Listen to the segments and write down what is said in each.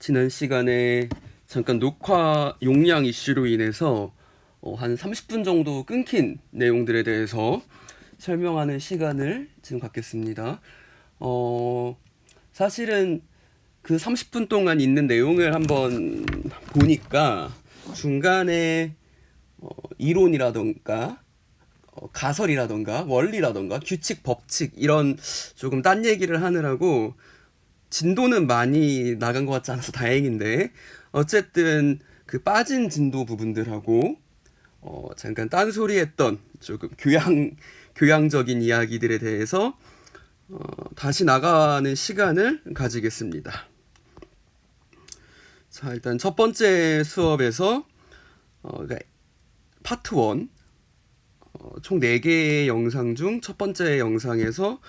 지난 시간에 잠깐 녹화 용량 이슈로 인해서 한 30분 정도 끊긴 내용들에 대해서 설명하는 시간을 지금 갖겠습니다. 사실은 그 30분 동안 있는 내용을 한번 보니까 중간에 이론이라던가 가설이라던가 원리라던가 규칙, 법칙 이런 조금 딴 얘기를 하느라고 진도는 많이 나간 것 같지 않아서 다행인데, 어쨌든 그 빠진 진도 부분들하고 잠깐 딴소리했던 조금 교양적인 이야기들에 대해서 다시 나가는 시간을 가지겠습니다. 자, 일단 첫 번째 수업에서 그러니까 파트 1 총 4개의 영상 중 첫 번째 영상에서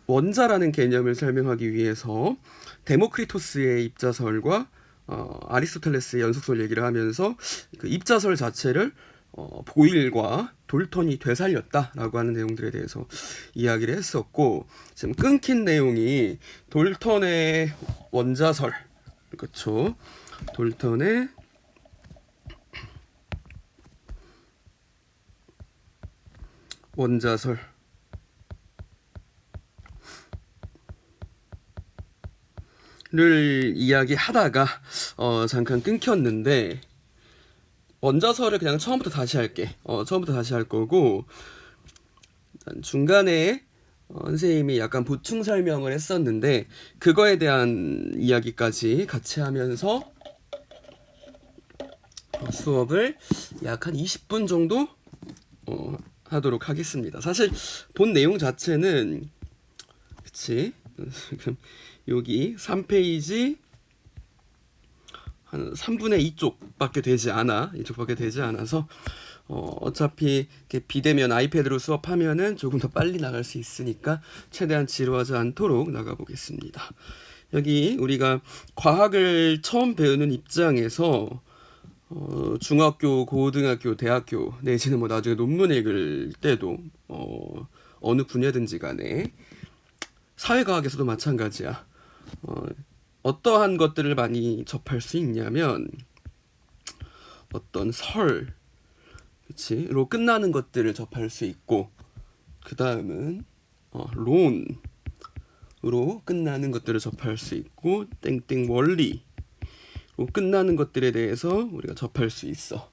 원자라는 개념을 설명하기 위해서 데모크리토스의 입자설과 아리스토텔레스의 연속설 얘기를 하면서 그 입자설 자체를 보일과 돌턴이 되살렸다라고 하는 내용들에 대해서 이야기를 했었고, 지금 끊긴 내용이 돌턴의 원자설, 그렇죠? 돌턴의 원자설 를 이야기하다가 잠깐 끊겼는데, 원자설을 그냥 처음부터 다시 할게. 처음부터 다시 할 거고, 중간에 선생님이 약간 보충 설명을 했었는데 그거에 대한 이야기까지 같이 하면서 수업을 약 한 20분 정도 하도록 하겠습니다. 사실 본 내용 자체는 그치 지금 여기 3페이지 한 3분의 2쪽밖에 되지 않아서 어차피 이렇게 비대면 아이패드로 수업하면은 조금 더 빨리 나갈 수 있으니까 최대한 지루하지 않도록 나가보겠습니다. 여기 우리가 과학을 처음 배우는 입장에서 중학교, 고등학교, 대학교 내지는 뭐 나중에 논문 읽을 때도 어느 분야든지 간에 사회과학에서도 마찬가지야. 어떠한 것들을 많이 접할 수 있냐면 어떤 설, 그치로 끝나는 것들을 접할 수 있고, 그 다음은 론으로 끝나는 것들을 접할 수 있고, 땡땡 원리로 끝나는 것들에 대해서 우리가 접할 수 있어.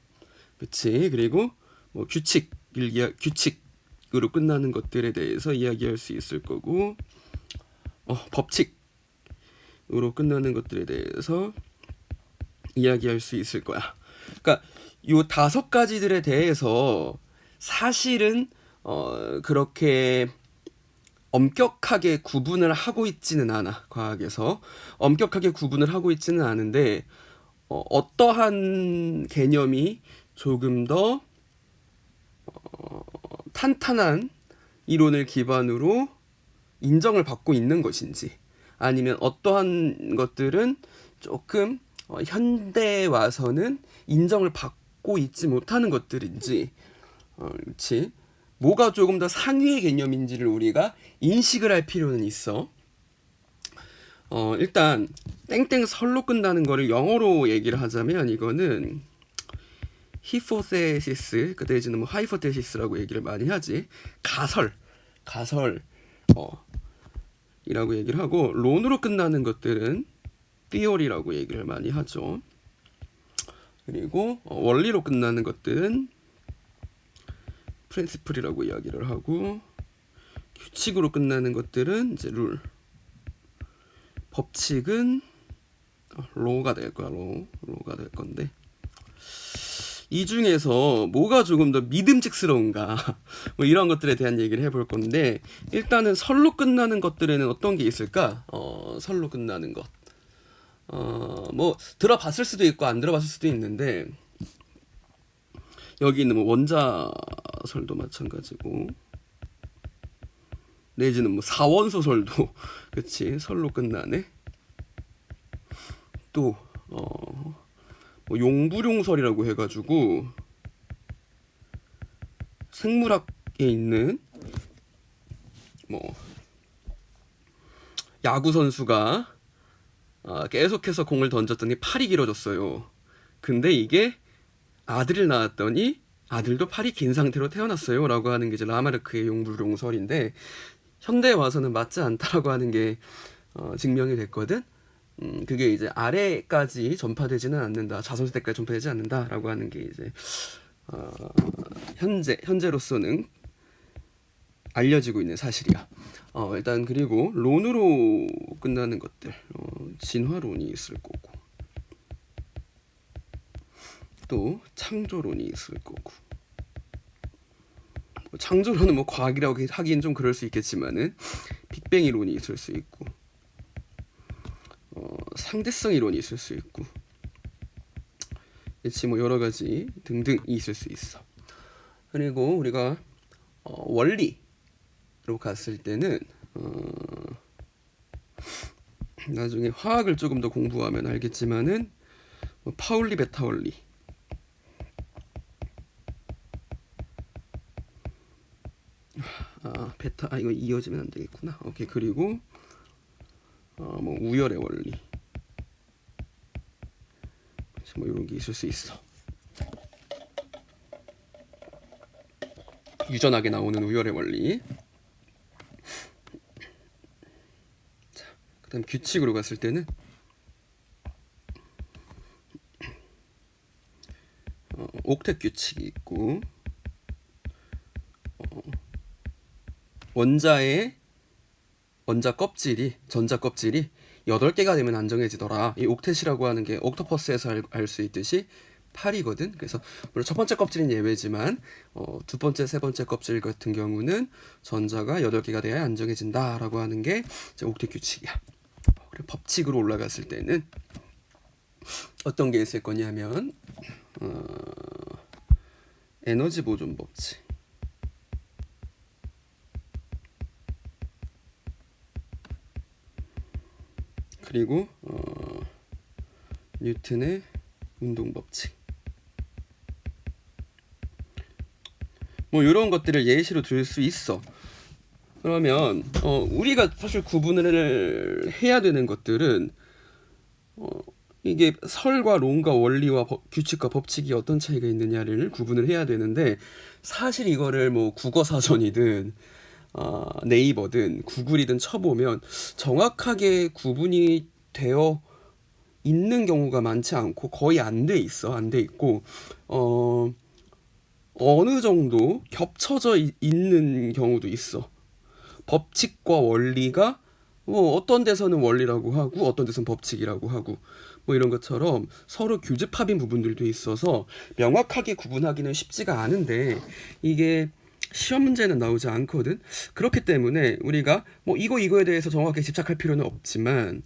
그치? 그리고 뭐 규칙으로 끝나는 것들에 대해서 이야기할 수 있을 거고, 법칙으로 끝나는 것들에 대해서 이야기할 수 있을 거야. 그러니까 요 5가지들에 대해서 사실은 그렇게 엄격하게 구분을 하고 있지는 않아. 과학에서 엄격하게 구분을 하고 있지는 않은데, 어떠한 개념이 조금 더 탄탄한 이론을 기반으로 인정을 받고 있는 것인지, 아니면 어떠한 것들은 조금 현대에 와서는 인정을 받고 있지 못하는 것들인지, 그렇지? 뭐가 조금 더 상위의 개념인지를 우리가 인식을 할 필요는 있어. 일단 땡땡 설로 끝나는 거를 영어로 얘기를 하자면 이거는 히포테시스, 그 내지는 뭐 하이포테시스라고 얘기를 많이 하지. 가설 이라고 얘기를 하고, 론으로 끝나는 것들은 티오리라고 얘기를 많이 하죠. 그리고 원리로 끝나는 것들은 프린시플이라고 이야기를 하고, 규칙으로 끝나는 것들은 이제 룰, 법칙은 로가 될 거야. 로가 될 건데, 이 중에서 뭐가 조금 더 믿음직스러운가 뭐 이런 것들에 대한 얘기를 해볼 건데, 일단은 설로 끝나는 것들에는 어떤 게 있을까? 설로 끝나는 것, 뭐 들어봤을 수도 있고 안 들어봤을 수도 있는데, 여기 있는 뭐 원자설도 마찬가지고, 내지는 뭐 사원소설도 그치, 설로 끝나네. 또 뭐 용불용설이라고 해가지고 생물학에 있는 뭐 야구 선수가 계속해서 공을 던졌더니 팔이 길어졌어요. 근데 이게 아들을 낳았더니 아들도 팔이 긴 상태로 태어났어요 라고 하는 게 이제 라마르크의 용불용설인데, 현대에 와서는 맞지 않다라고 하는 게 증명이 됐거든. 그게 이제 아래까지 전파되지는 않는다, 자손세대까지 전파되지 않는다라고 하는 게 이제 현재로서는 알려지고 있는 사실이야. 일단 그리고 론으로 끝나는 것들, 진화론이 있을 거고, 또 창조론이 있을 거고. 창조론은 뭐 과학이라고 하긴 좀 그럴 수 있겠지만은 빅뱅 이론이 있을 수 있고, 상대성 이론이 있을 수 있고, 그렇지 뭐 여러 가지 등등이 있을 수 있어. 그리고 우리가 원리로 갔을 때는 나중에 화학을 조금 더 공부하면 알겠지만은 파울리 베타 원리, 베타 이거 이어지면 안 되겠구나. 오케이. 그리고 뭐 우열의 원리, 뭐 이런 게 있을 수 있어. 유전하게 나오는 우열의 원리. 자, 그다음 규칙으로 갔을 때는 옥텟 규칙이 있고, 전자 껍질이 8개가 되면 안정해지더라. 이 옥텟이라고 하는 게 옥토퍼스에서 알 수 있듯이 8이거든. 그래서 물론 첫 번째 껍질은 예외지만 두 번째, 세 번째 껍질 같은 경우는 전자가 8개가 돼야 안정해진다라고 하는 게 이제 옥텟 규칙이야. 그리고 법칙으로 올라갔을 때는 어떤 게 있을 거냐면 에너지 보존 법칙, 그리고 뉴턴의 운동 법칙, 뭐 이런 것들을 예시로 들 수 있어. 그러면 우리가 사실 구분을 해야 되는 것들은 이게 설과 론과 원리와 규칙과 법칙이 어떤 차이가 있느냐를 구분을 해야 되는데, 사실 이거를 뭐 국어사전이든 네이버든 구글이든 쳐보면 정확하게 구분이 되어 있는 경우가 많지 않고 거의 안 돼 있고 어느 정도 겹쳐져 있는 경우도 있어. 법칙과 원리가 뭐 어떤 데서는 원리라고 하고 어떤 데서는 법칙이라고 하고 뭐 이런 것처럼 서로 교집합인 부분들도 있어서 명확하게 구분하기는 쉽지가 않은데, 이게 시험 문제는 나오지 않거든. 그렇기 때문에 우리가 뭐 이거에 대해서 정확하게 집착할 필요는 없지만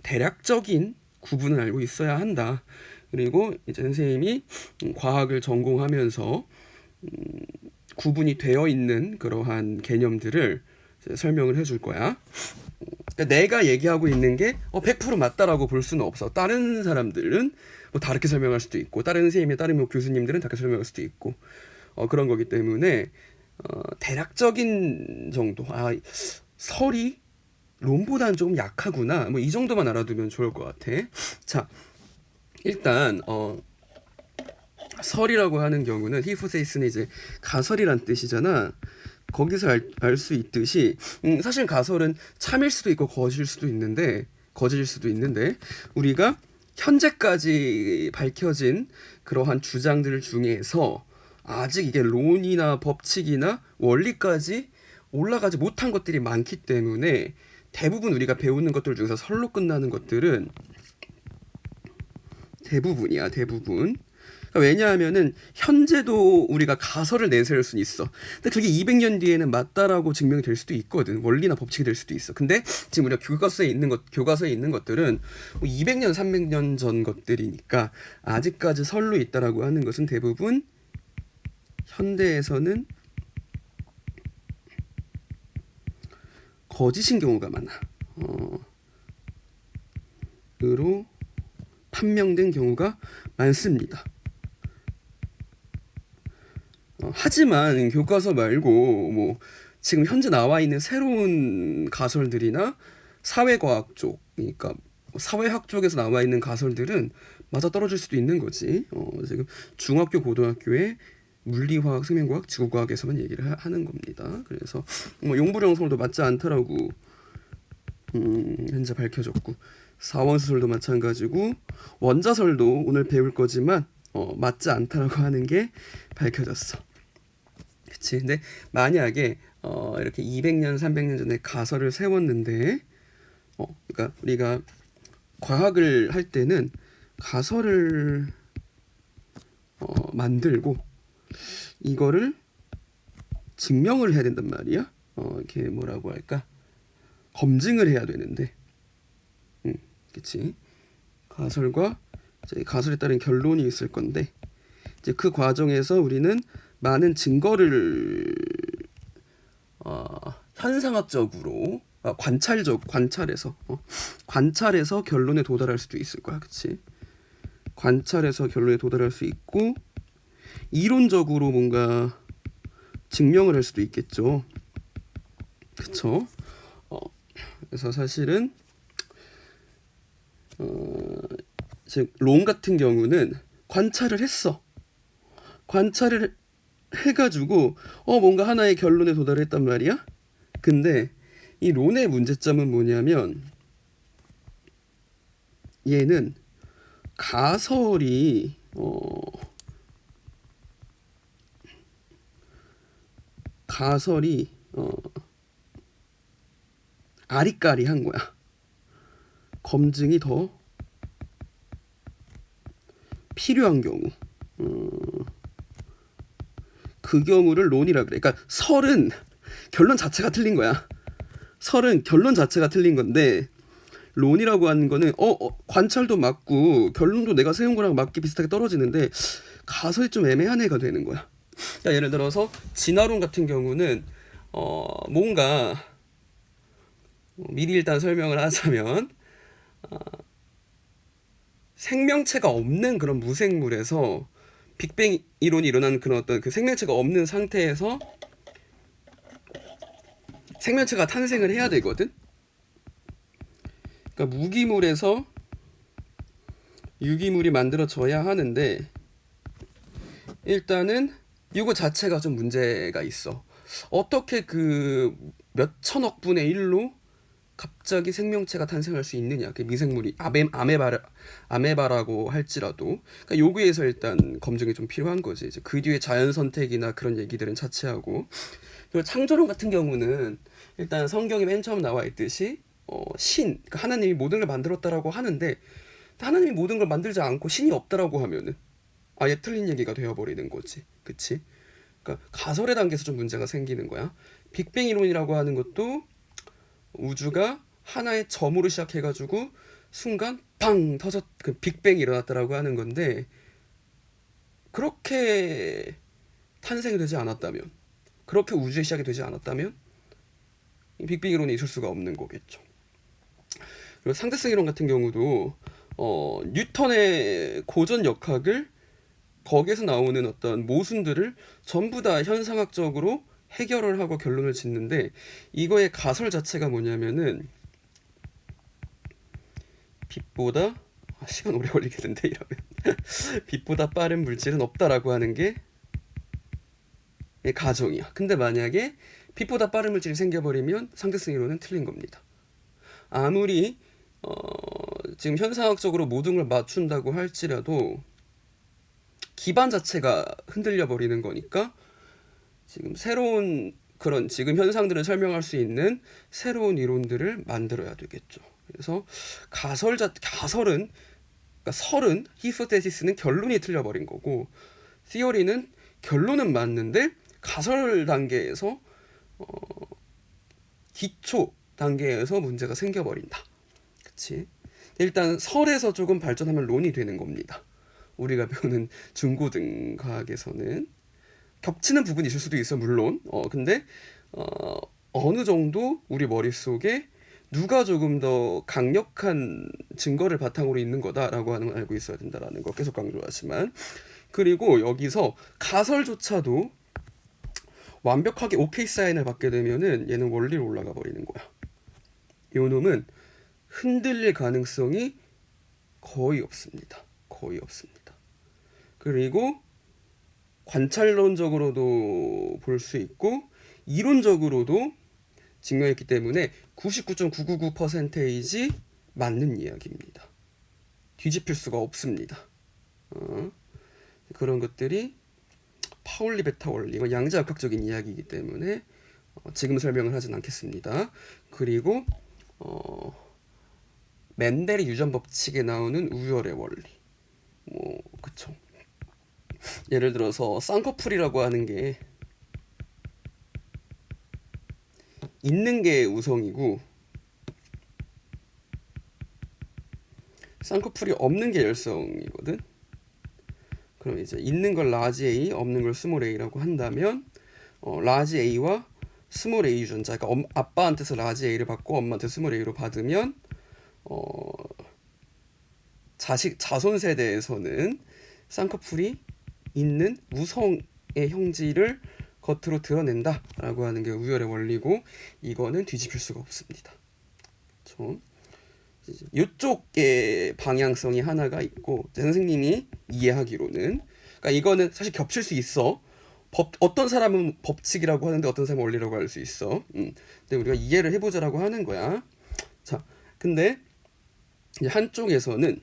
대략적인 구분을 알고 있어야 한다. 그리고 이제 선생님이 과학을 전공하면서 구분이 되어 있는 그러한 개념들을 설명을 해줄 거야. 그러니까 내가 얘기하고 있는 게 100% 맞다라고 볼 수는 없어. 다른 사람들은 뭐 다르게 설명할 수도 있고, 다른 선생님이 다른 뭐 교수님들은 다르게 설명할 수도 있고, 그런 거기 때문에 대략적인 정도, 설이 론보다는 조금 약하구나, 뭐 이 정도만 알아두면 좋을 것 같아. 자, 일단 설이라고 하는 경우는 히포테이스는 이제 가설이란 뜻이잖아. 거기서 알 수 있듯이 사실 가설은 참일 수도 있고 거짓일 수도 있는데 우리가 현재까지 밝혀진 그러한 주장들 중에서 아직 이게 론이나 법칙이나 원리까지 올라가지 못한 것들이 많기 때문에 대부분 우리가 배우는 것들 중에서 설로 끝나는 것들은 대부분이야. 왜냐하면은 현재도 우리가 가설을 내세울 수는 있어. 근데 그게 200년 뒤에는 맞다라고 증명이 될 수도 있거든. 원리나 법칙이 될 수도 있어. 근데 지금 우리가 교과서에 있는 것들은 200년, 300년 전 것들이니까 아직까지 설로 있다라고 하는 것은 대부분 현대에서는 거짓인 경우가 많아. 으로 판명된 경우가 많습니다. 하지만 교과서 말고 뭐 지금 현재 나와 있는 새로운 가설들이나 사회과학 쪽, 그러니까 사회학 쪽에서 나와 있는 가설들은 맞아 떨어질 수도 있는 거지. 지금 중학교, 고등학교에 물리화학, 생명과학, 지구과학에서만 얘기를 하는 겁니다. 그래서 뭐 용불형설도 맞지 않더라고 현재 밝혀졌고, 사원수설도 마찬가지고 원자설도 오늘 배울 거지만 맞지 않다라고 하는 게 밝혀졌어. 그치? 근데 만약에 이렇게 200년, 300년 전에 가설을 세웠는데, 그러니까 우리가 과학을 할 때는 가설을 만들고 이거를 증명을 해야 된단 말이야. 이렇게 뭐라고 할까? 검증을 해야 되는데, 그치? 가설과 이제 가설에 따른 결론이 있을 건데, 이제 그 과정에서 우리는 많은 증거를 현상학적으로 관찰해서 결론에 도달할 수도 있을 거야, 그치? 관찰해서 결론에 도달할 수 있고 이론적으로 뭔가 증명을 할 수도 있겠죠, 그쵸? 그래서 사실은 즉 론 같은 경우는 관찰을 했어. 관찰을 해가지고 뭔가 하나의 결론에 도달했단 말이야. 근데 이 론의 문제점은 뭐냐면 얘는 가설이 아리까리한 거야. 검증이 더 필요한 경우, 그 경우를 론이라 그래. 그러니까 설은 결론 자체가 틀린 거야. 설은 결론 자체가 틀린 건데 론이라고 하는 거는 관찰도 맞고 결론도 내가 세운 거랑 맞게 비슷하게 떨어지는데 가설이 좀 애매한 애가 되는 거야. 그러니까 예를 들어서 진화론 같은 경우는 뭔가 미리 일단 설명을 하자면 생명체가 없는 그런 무생물에서 빅뱅 이론이 일어나는 그런 어떤 그 생명체가 없는 상태에서 생명체가 탄생을 해야 되거든. 그러니까 무기물에서 유기물이 만들어져야 하는데 일단은 이거 자체가 좀 문제가 있어. 어떻게 그 몇 천억 분의 1로 갑자기 생명체가 탄생할 수 있느냐? 그 미생물이 아메바라고 할지라도, 그러니까 요구에서 일단 검증이 좀 필요한 거지. 이제 그 뒤에 자연 선택이나 그런 얘기들은 차치하고. 그리고 창조론 같은 경우는 일단 성경에 맨 처음 나와 있듯이 그러니까 하나님이 모든 걸 만들었다라고 하는데 하나님이 모든 걸 만들지 않고 신이 없다라고 하면은 아예 틀린 얘기가 되어버리는 거지, 그치? 그러니까 가설의 단계에서 좀 문제가 생기는 거야. 빅뱅 이론이라고 하는 것도 우주가 하나의 점으로 시작해가지고 순간 팡 그 빅뱅이 일어났다라고 하는 건데 그렇게 탄생이 되지 않았다면, 그렇게 우주의 시작이 되지 않았다면 이 빅뱅 이론이 있을 수가 없는 거겠죠. 그리고 상대성 이론 같은 경우도 뉴턴의 고전 역학을 거기에서 나오는 어떤 모순들을 전부 다 현상학적으로 해결을 하고 결론을 짓는데 이거의 가설 자체가 뭐냐면은 빛보다 시간 오래 걸리겠는데 이러면 빛보다 빠른 물질은 없다라고 하는 게 가정이야. 근데 만약에 빛보다 빠른 물질이 생겨버리면 상대성 이론은 틀린 겁니다. 아무리 지금 현상학적으로 모든 걸 맞춘다고 할지라도 기반 자체가 흔들려 버리는 거니까 지금 새로운 그런 지금 현상들을 설명할 수 있는 새로운 이론들을 만들어야 되겠죠. 그래서 가설은 그러니까 설은 히포테시스는 결론이 틀려버린 거고 시어리는 결론은 맞는데 가설 단계에서 기초 단계에서 문제가 생겨버린다. 그치? 일단 설에서 조금 발전하면 론이 되는 겁니다. 우리가 배우는 중고등 과학에서는 겹치는 부분이 있을 수도 있어, 물론. 근데 어느 정도 우리 머릿속에 누가 조금 더 강력한 증거를 바탕으로 있는 거다라고 하는 걸 알고 있어야 된다라는 거 계속 강조하지만, 그리고 여기서 가설조차도 완벽하게 오케이 사인을 받게 되면은 얘는 원리로 올라가 버리는 거야. 요 놈은 흔들릴 가능성이 거의 없습니다. 거의 없습니다. 그리고 관찰론적으로도 볼 수 있고 이론적으로도 증명했기 때문에 99.999% 맞는 이야기입니다. 뒤집힐 수가 없습니다. 그런 것들이 파울리 베타 원리, 양자역학적인 이야기이기 때문에 지금 설명을 하진 않겠습니다. 그리고 멘델의 유전 법칙에 나오는 우열의 원리, 그쵸. 예를 들어서 쌍꺼풀이라고 하는 게 있는 게 우성이고 쌍꺼풀이 없는 게 열성이거든. 그럼 이제 있는 걸 라지 A, 없는 걸 스몰 a라고 한다면 라지 A와 스몰 A 유전자, 그러니까 아빠한테서 라지 A를 받고 엄마한테 스몰 A로 받으면 자손 세대에서는 쌍꺼풀이 있는 우성의 형질을 겉으로 드러낸다라고 하는 게 우열의 원리고 이거는 뒤집힐 수가 없습니다. 이쪽의 방향성이 하나가 있고 선생님이 이해하기로는, 그러니까 이거는 사실 겹칠 수 있어. 어떤 사람은 법칙이라고 하는데 어떤 사람은 원리라고 할 수 있어. 근데 우리가 이해를 해보자라고 하는 거야. 자, 근데 이제 한쪽에서는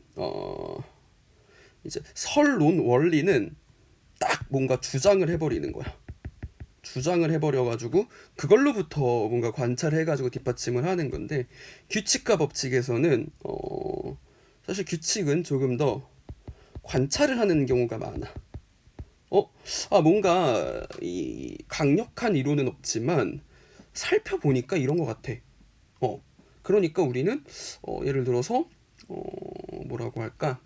이제 설론 원리는 딱 뭔가 주장을 해버리는 거야. 주장을 해버려가지고 그걸로부터 뭔가 관찰해가지고 뒷받침을 하는 건데, 규칙과 법칙에서는 사실 규칙은 조금 더 관찰을 하는 경우가 많아. 뭔가 이 강력한 이론은 없지만 살펴보니까 이런 것 같아. 그러니까 우리는 예를 들어서 뭐라고 할까,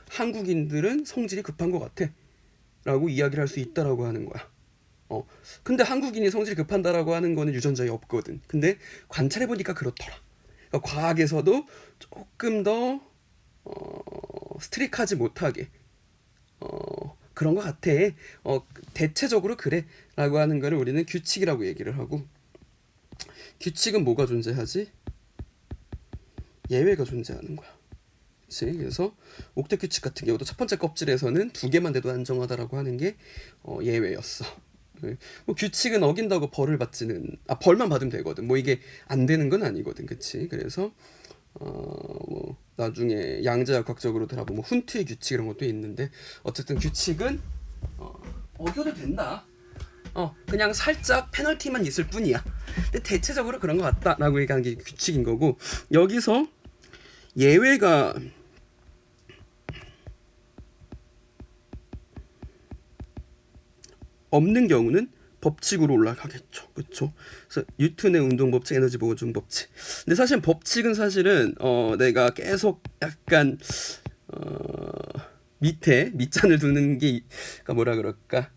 한국인들은 성질이 급한 것 같아 라고 이야기를 할 수 있다라고 하는 거야. 근데 한국인이 성질이 급한다라고 하는 거는 유전자에 없거든. 근데 관찰해보니까 그렇더라. 그러니까 과학에서도 조금 더 스트릭하지 못하게 그런 것 같아. 대체적으로 그래 라고 하는 거를 우리는 규칙이라고 얘기를 하고, 규칙은 뭐가 존재하지? 예외가 존재하는 거야. 그치? 그래서 옥텟 규칙 같은 경우도 첫 번째 껍질에서는 2개만 돼도 안정하다라고 하는 게 예외였어. 규칙은 어긴다고 벌을 받지는, 벌만 받으면 되거든. 이게 안 되는 건 아니거든. 그치? 그래서 나중에 양자역학적으로 들어보면 훈트의 규칙 이런 것도 있는데, 어쨌든 규칙은 어겨도 된다. 그냥 살짝 페널티만 있을 뿐이야. 근데 대체적으로 그런 것 같다라고 얘기하는 게 규칙인 거고, 여기서 예외가 없는 경우는 법칙으로 올라가겠죠. 그렇죠? 그래서 뉴턴의 운동 법칙, 에너지 보존 법칙. 근데 사실 법칙은 사실은 내가 계속 약간 밑에 밑잔을 두는 게, 그러니까 뭐라 그럴까,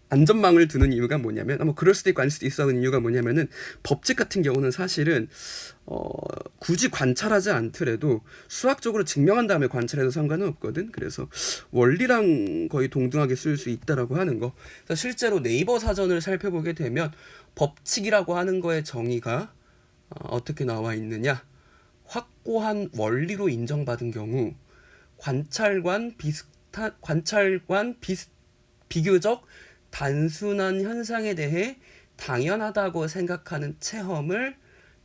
안전망을 두는 이유가 뭐냐면, 그럴 수도 있고 아닐 수도 있어 하는 이유가 뭐냐면은, 법칙 같은 경우는 사실은 굳이 관찰하지 않더라도 수학적으로 증명한 다음에 관찰해도 상관은 없거든. 그래서 원리랑 거의 동등하게 쓸 수 있다라고 하는 거. 그래서 실제로 네이버 사전을 살펴보게 되면 법칙이라고 하는 거의 정의가 어떻게 나와 있느냐, 확고한 원리로 인정받은 경우 비교적 단순한 현상에 대해 당연하다고 생각하는 체험을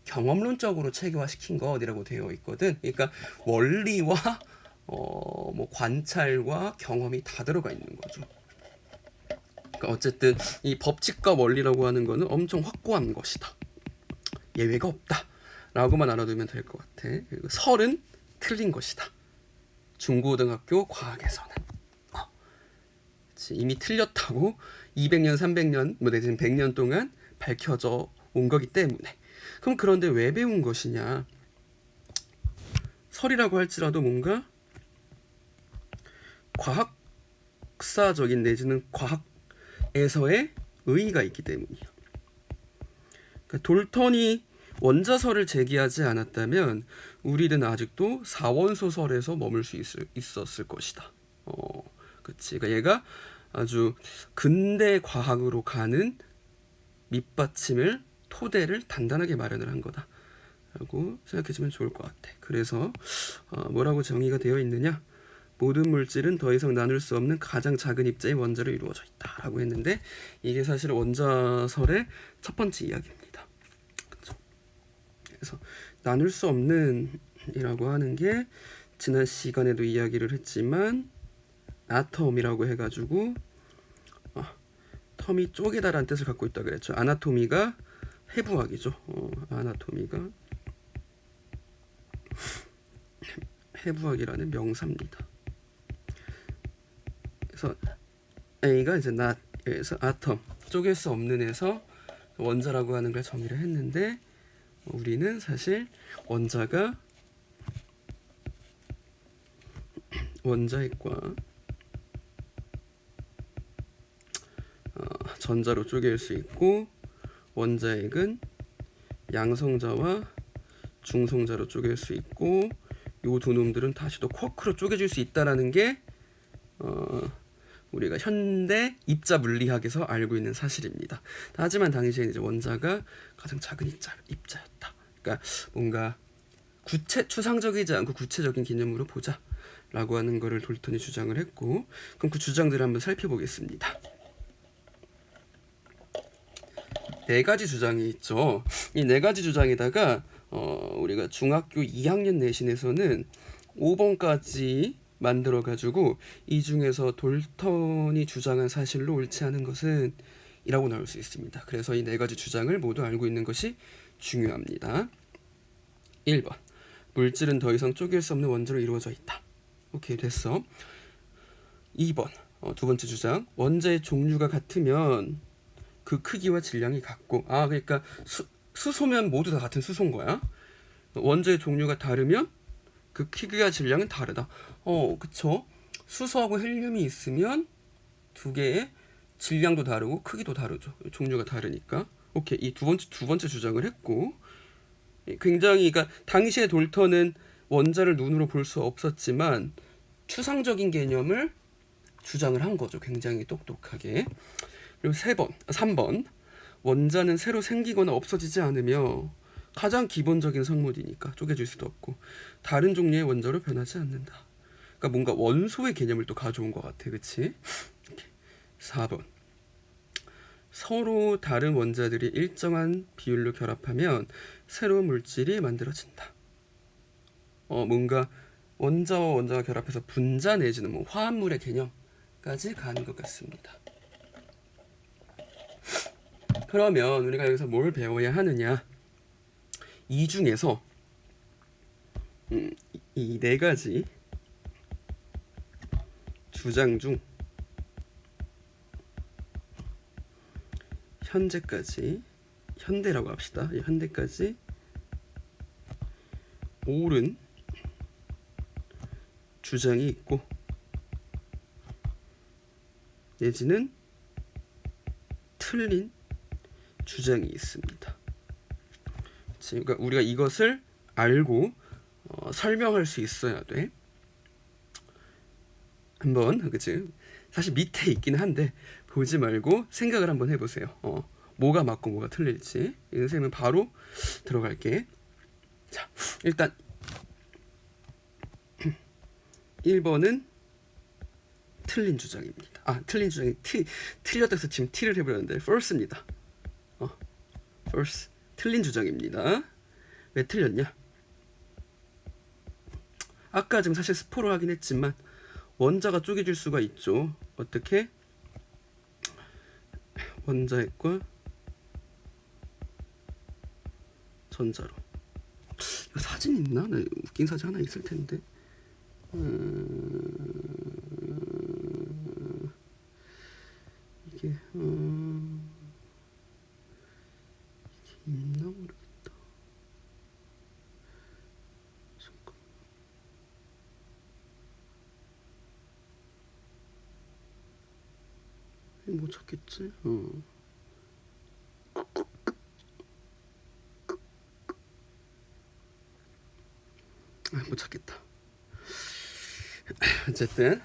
경험론적으로 체계화시킨 거 어디라고 되어 있거든. 그러니까 원리와 관찰과 경험이 다 들어가 있는 거죠. 그러니까 어쨌든 이 법칙과 원리라고 하는 거는 엄청 확고한 것이다. 예외가 없다. 라고만 알아두면 될 것 같아. 그리고 설은 틀린 것이다. 중고등학교 과학에서는. 이미 틀렸다고 200년, 300년, 내지는 100년 동안 밝혀져 온 거기 때문에. 그럼 그런데 왜 배운 것이냐? 설이라고 할지라도 뭔가 과학사적인 내지는 과학에서의 의의가 있기 때문이에요. 그러니까 돌턴이 원자설을 제기하지 않았다면 우리는 아직도 사원소설에서 머물 수 있었을 것이다. 그치. 그러니까 얘가 아주 근대 과학으로 가는 밑받침을 토대를 단단하게 마련을 한 거다라고 생각해주면 좋을 것 같아. 그래서 뭐라고 정의가 되어 있느냐? 모든 물질은 더 이상 나눌 수 없는 가장 작은 입자의 원자로 이루어져 있다라고 했는데 이게 사실 원자설의 첫 번째 이야기입니다. 그렇죠? 그래서 나눌 수 없는 이라고 하는 게 지난 시간에도 이야기를 했지만 아톰이라고 해가지고 텀이 쪼개다라는 뜻을 갖고 있다 그랬죠. 아나토미가 해부학이죠. 아나토미가 해부학이라는 명사입니다. 그래서 A가 이제 not에서 아톰 쪼갤 수 없는에서 원자라고 하는 걸 정의를 했는데 우리는 사실 원자핵과 전자로 쪼갤 수 있고 원자핵은 양성자와 중성자로 쪼갤 수 있고 요 두 놈들은 다시 또 쿼크로 쪼개질 수 있다라는 게 우리가 현대 입자 물리학에서 알고 있는 사실입니다. 하지만 당시에 이제 원자가 가장 작은 입자였다. 그러니까 뭔가 추상적이지 않고 구체적인 개념으로 보자라고 하는 거를 돌턴이 주장을 했고, 그럼 그 주장들을 한번 살펴보겠습니다. 네 가지 주장이 있죠. 이 네 가지 주장에다가 우리가 중학교 2학년 내신에서는 5번까지 만들어가지고 이 중에서 돌턴이 주장한 사실로 옳지 않은 것은 이라고 나올 수 있습니다. 그래서 이 네 가지 주장을 모두 알고 있는 것이 중요합니다. 1번 물질은 더 이상 쪼갤 수 없는 원자로 이루어져 있다. 오케이, 됐어. 2번 두 번째 주장, 원자의 종류가 같으면 그 크기와 질량이 같고, 그러니까 수소면 모두 다 같은 수소인 거야. 원자의 종류가 다르면 그 크기와 질량은 다르다. 그쵸. 수소하고 헬륨이 있으면 두 개의 질량도 다르고 크기도 다르죠. 종류가 다르니까. 오케이, 이 두 번째 주장을 했고, 굉장히, 그러니까 당시의 돌턴은 원자를 눈으로 볼 수 없었지만 추상적인 개념을 주장을 한 거죠. 굉장히 똑똑하게. 그리고 3번 원자는 새로 생기거나 없어지지 않으며 가장 기본적인 성물이니까 쪼개질 수도 없고 다른 종류의 원자로 변하지 않는다. 그러니까 뭔가 원소의 개념을 또 가져온 것 같아. 그치? 4번 서로 다른 원자들이 일정한 비율로 결합하면 새로운 물질이 만들어진다. 뭔가 원자와 원자가 결합해서 분자 내지는 뭐 화합물의 개념까지 가는 것 같습니다. 그러면 우리가 여기서 뭘 배워야 하느냐? 이 중에서 이 네 가지 주장 중 현대라고 합시다. 현대까지 옳은 주장이 있고 내지는 틀린 주장이 있습니다. 그러니까 우리가 이것을 알고 설명할 수 있어야 돼. 한번, 그치? 사실 밑에 있긴 한데 보지 말고 생각을 한번 해보세요. 뭐가 맞고 뭐가 틀릴지. 이 선생님은 바로 들어갈게. 자, 일단 1번은 틀린 주장입니다. 틀린 주장이 틀렸다 해서 지금 T를 해버렸는데 false입니다. false, 틀린 주장입니다. 왜 틀렸냐? 아까 지금 사실 스포로 하긴 했지만 원자가 쪼개질 수가 있죠. 어떻게? 원자핵과 전자로. 이거 사진 있나? 나 웃긴 사진 하나 있을 텐데. 이게 있나 모르겠다. 잠깐. 못 찾겠지? 못 찾겠다. 어쨌든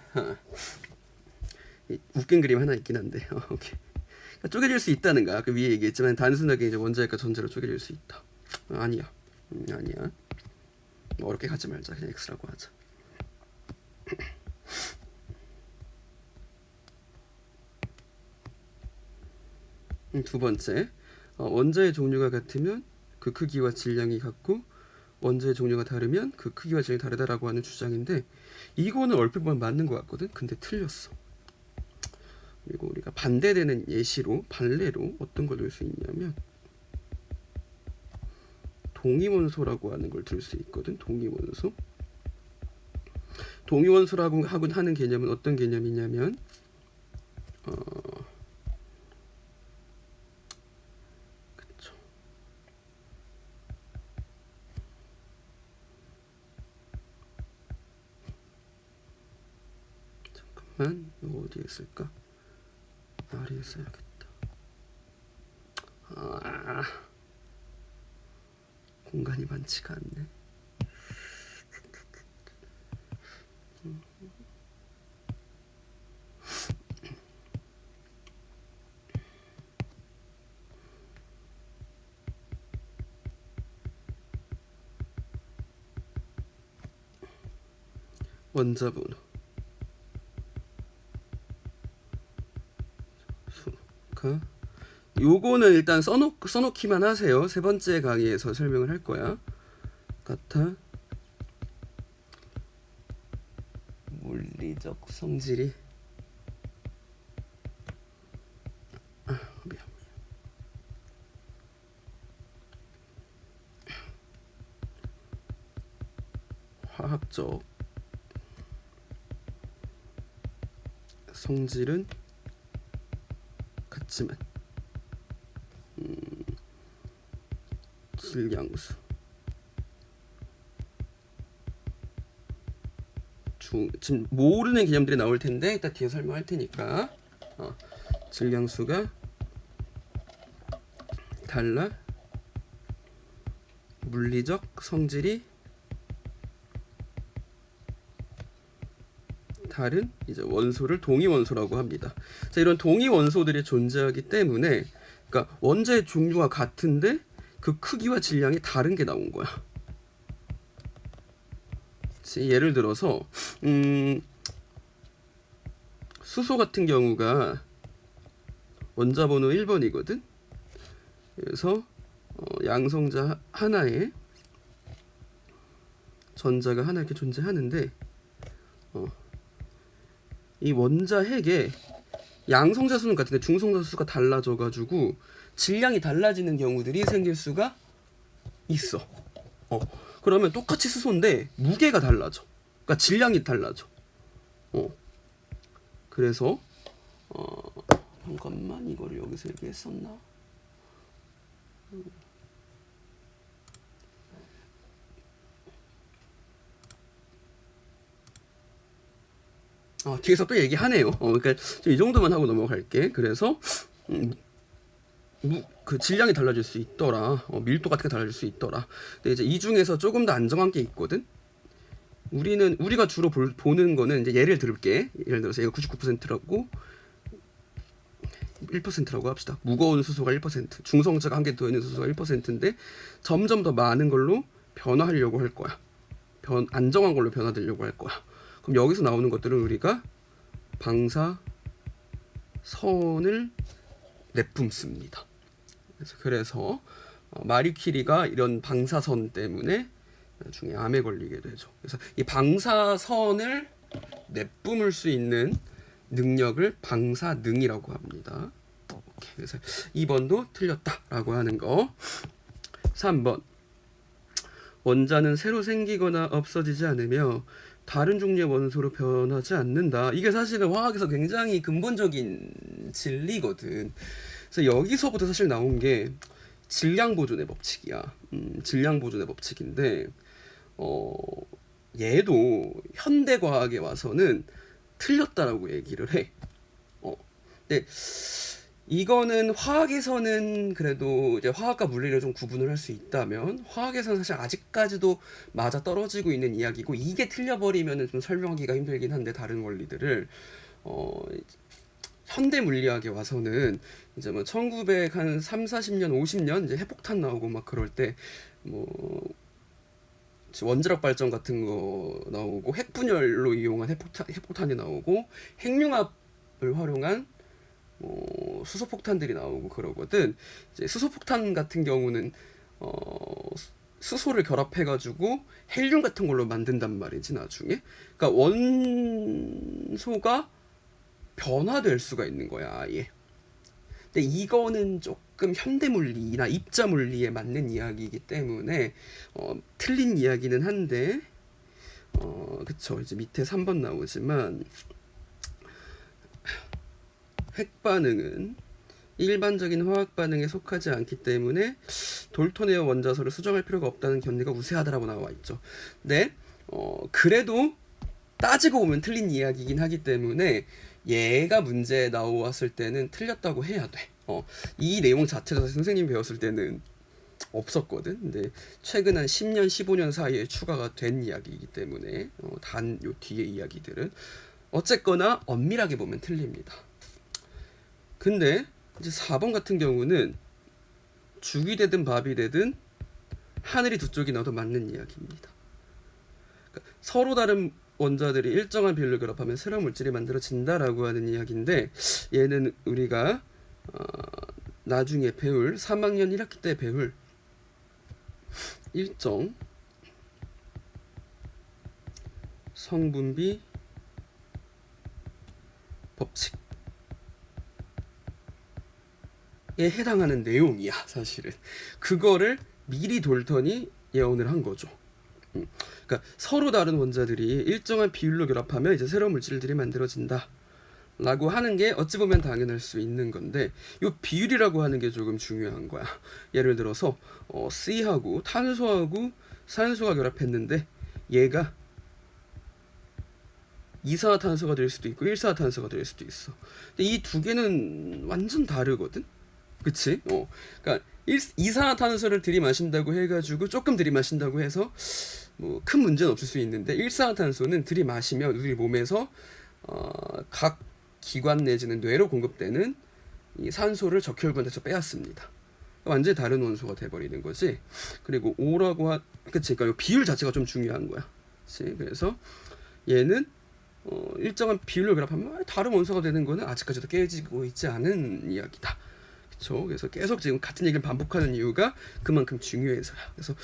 웃긴 그림 하나 있긴 한데 오케이. 쪼개질 수 있다는 거. 아까 위에 얘기했지만 단순하게 이제 원자핵과 전자로 쪼개질 수 있다. 아니야. 아니야. 어렵게 가지 말자. 그냥 X라고 하자. 두 번째, 원자의 종류가 같으면 그 크기와 질량이 같고 원자의 종류가 다르면 그 크기와 질량이 다르다라고 하는 주장인데 이거는 얼핏 보면 맞는 것 같거든. 근데 틀렸어. 그리고 우리가 반대되는 예시로 반례로 어떤 걸 들 수 있냐면 동위원소라고 하는 걸 들 수 있거든. 동위원소. 동위원소라고 하는 개념은 어떤 개념이냐면 그쵸. 잠깐만 이거 어디에 쓸까? 아래에 써야겠다. 공간이 많지가 않네. 원자번호 수가 요거는 일단 써놓기만 하세요. 세 번째 강의에서 설명을 할 거야. 같아 물리적 성질이 미안. 화학적 성질은 같지만 질량수 지금 모르는 개념들이 나올 텐데 이따 뒤에 설명할 테니까 질량수가 달라 물리적 성질이 다른 이제 원소를 동위원소라고 합니다. 자, 이런 동위원소들이 존재하기 때문에 그러니까 원자의 종류가 같은데 그 크기와 질량이 다른 게 나온 거야. 예를 들어서 수소 같은 경우가 원자 번호 1번이거든. 그래서 양성자 하나에 전자가 하나 이렇게 존재하는데 이 원자 핵에 양성자 수는 같은데 중성자 수가 달라져가지고 질량이 달라지는 경우들이 생길 수가 있어. 그러면 똑같이 수소인데 무게가 달라져. 그러니까 질량이 달라져. 그래서 잠깐만 이거를 여기서 얘기했었나? 뒤에서 또 얘기하네요. 그러니까 이 정도만 하고 넘어갈게. 그래서 그 질량이 달라질 수 있더라. 밀도 같은 게 달라질 수 있더라. 근데 이제 이 중에서 조금 더 안정한 게 있거든. 우리가 주로 보는 거는 이제 예를 들게. 예를 들어서 얘가 99%라고 1%라고 합시다. 무거운 수소가 1%, 중성자가 한 개 더 있는 수소가 1%인데 점점 더 많은 걸로 변화하려고 할 거야. 안정한 걸로 변화되려고 할 거야. 그럼 여기서 나오는 것들은 우리가 방사선을 내뿜습니다. 그래서 마리 퀴리가 이런 방사선 때문에 나중에 암에 걸리게 되죠. 그래서 이 방사선을 내뿜을 수 있는 능력을 방사능이라고 합니다. 오케이. 그래서 2번도 틀렸다라고 하는 거. 3번 원자는 새로 생기거나 없어지지 않으며 다른 종류의 원소로 변하지 않는다. 이게 사실은 화학에서 굉장히 근본적인 진리거든. 그래서 여기서부터 사실 나온 게 질량 보존의 법칙이야. 질량 보존의 법칙인데 얘도 현대 과학에 와서는 틀렸다라고 얘기를 해. 근데 이거는 화학에서는 그래도 이제 화학과 물리를 좀 구분을 할 수 있다면 화학에서는 사실 아직까지도 맞아 떨어지고 있는 이야기고 이게 틀려버리면은 좀 설명하기가 힘들긴 한데 다른 원리들을 현대 물리학에 와서는 이제 뭐 1900한 3, 40년, 50년 이제 핵폭탄 나오고 막 그럴 때 뭐 원자력 발전 같은 거 나오고 핵분열로 이용한 핵폭탄이 나오고 핵융합을 활용한 수소폭탄들이 나오고 그러거든. 이제 수소폭탄 같은 경우는 수소를 결합해가지고 헬륨 같은 걸로 만든단 말이지 나중에. 그러니까 원소가 변화될 수가 있는 거야 아예. 근데 이거는 조금 현대 물리나 입자 물리에 맞는 이야기이기 때문에 틀린 이야기는 한데 그쵸. 이제 밑에 3번 나오지만 핵 반응은 일반적인 화학 반응에 속하지 않기 때문에 돌토네어 원자설을 수정할 필요가 없다는 견해가 우세하다라고 나와 있죠. 근데 그래도 따지고 보면 틀린 이야기이긴 하기 때문에 얘가 문제에 나왔을 때는 틀렸다고 해야 돼. 이 내용 자체도 선생님 배웠을 때는 없었거든. 근데 최근 한 10년, 15년 사이에 추가가 된 이야기이기 때문에 단 요 뒤에 이야기들은 어쨌거나 엄밀하게 보면 틀립니다. 근데 이제 4번 같은 경우는 죽이 되든 밥이 되든 하늘이 두 쪽이 나도 맞는 이야기입니다. 그러니까 서로 다른 원자들이 일정한 비율로 결합하면 새로운 물질이 만들어진다라고 하는 이야기인데 얘는 우리가 나중에 배울 3학년 1학기 때 배울 일정 성분비 법칙에 해당하는 내용이야 사실은. 그거를 미리 돌턴이 예언을 한 거죠. 그러니까 서로 다른 원자들이 일정한 비율로 결합하면 이제 새로운 물질들이 만들어진다 라고 하는 게 어찌 보면 당연할 수 있는 건데 이 비율이라고 하는 게 조금 중요한 거야. 예를 들어서 C하고 탄소하고 산소가 결합했는데 얘가 이산화탄소가 될 수도 있고 일산화탄소가 될 수도 있어. 근데 이 두 개는 완전 다르거든. 그치? 그러니까 이산화탄소를 들이마신다고 해가지고 조금 들이마신다고 해서 뭐 큰 문제는 없을 수 있는데 일산화탄소는 들이마시면 우리 몸에서 각 기관 내지는 뇌로 공급되는 이 산소를 적혈구에서 빼앗습니다. 완전히 다른 원소가 돼버리는 거지. 그리고 O라고 그치? 그러니까 비율 자체가 좀 중요한 거야. 그치? 그래서 얘는 일정한 비율로 결합하면 다른 원소가 되는 거는 아직까지도 깨지고 있지 않은 이야기다. 그렇죠? 그래서 계속 지금 같은 얘기를 반복하는 이유가 그만큼 중요해서야. 그래서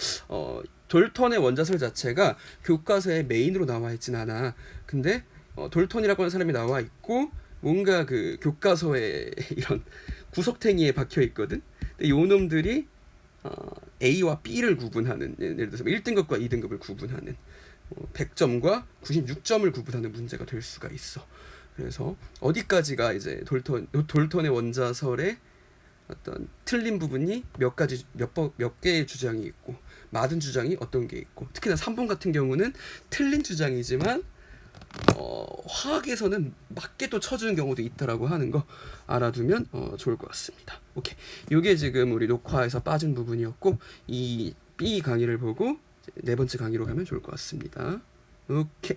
돌턴의 원자설 자체가 교과서에 메인으로 나와 있진 않아. 근데 돌턴이라고 하는 사람이 나와 있고 뭔가 그 교과서에 이런 구석탱이에 박혀 있거든. 근데 요 놈들이 A와 B를 구분하는, 예를 들어서 1등급과 2등급을 구분하는 100점과 96점을 구분하는 문제가 될 수가 있어. 그래서 어디까지가 이제 돌턴의 원자설의 어떤 틀린 부분이 몇 개의 주장이 있고 맞은 주장이 어떤 게 있고, 특히나 3번 같은 경우는 틀린 주장이지만 화학에서는 맞게 또 쳐주는 경우도 있다라고 하는 거 알아두면 좋을 것 같습니다. 오케이, 이게 지금 우리 녹화에서 빠진 부분이었고 이 B 강의를 보고 네 번째 강의로 가면 좋을 것 같습니다. 오케이.